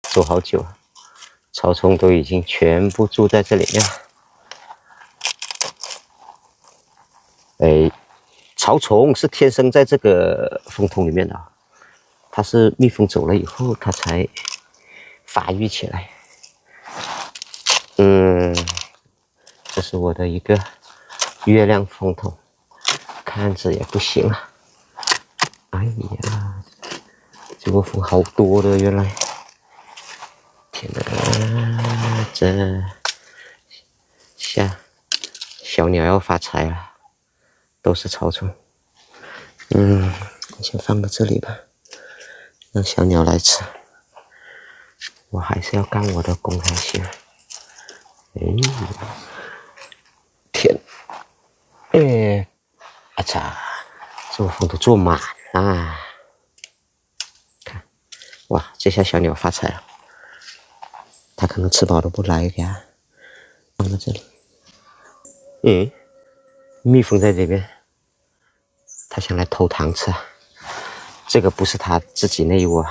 住好久了，草丛都已经全部住在这里面了。哎，草丛是天生在这个蜂桶里面的，它是蜜蜂走了以后，它才发育起来。这是我的一个月亮蜂桶，看着也不行啊。哎呀，这个蜂好多的，原来。天哪，这下小鸟要发财了，都是草丛。我先放到这里吧，让小鸟来吃。我还是要干我的工才行。天，啊嚓，这个蜂都坐满啊！看，哇，这下小鸟发财了。它可能吃饱都不来，给它放到这里。蜜蜂在这边，它想来偷糖吃。这个不是它自己那一窝，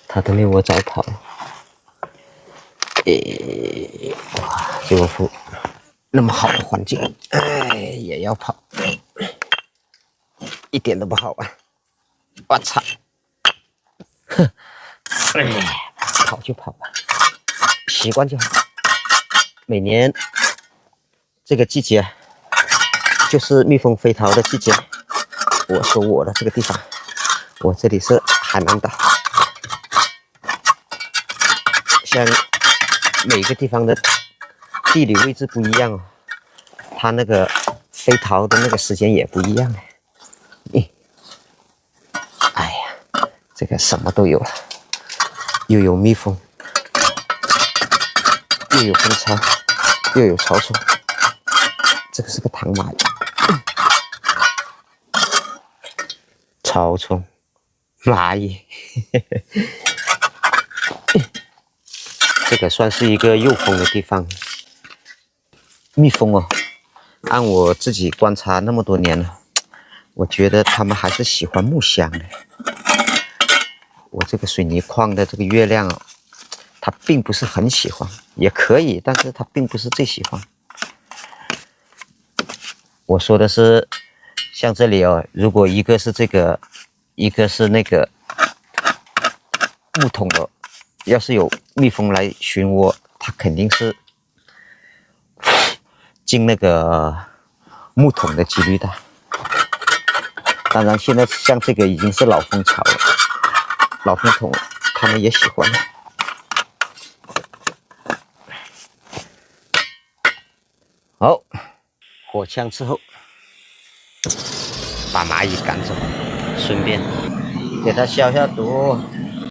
它的那窝早跑了。哇，这个蜂那么好的环境，也要跑，一点都不好玩。我操！哼，跑就跑吧，习惯就好。每年这个季节就是蜜蜂飞逃的季节。我说我的这个地方，我这里是海南岛，像每个地方的地理位置不一样哦，它那个飞逃的那个时间也不一样。哎呀，这个什么都有了，又有蜜蜂，又有蜂巢，又有草丛。这个是个糖蚂蚁，草丛，蚂蚁，这个算是一个诱蜂的地方。蜜蜂哦，按我自己观察那么多年了，我觉得它们还是喜欢木香的。我这个水泥矿的这个月亮哦，它并不是很喜欢，也可以，但是它并不是最喜欢。我说的是，像这里哦，如果一个是这个，一个是那个木桶的，要是有蜜蜂来寻窝，它肯定是进那个木桶的几率大。当然，现在像这个已经是老蜂巢了，老蜂桶，它们也喜欢。好，火枪之后，把蚂蚁赶走，顺便给它消消毒。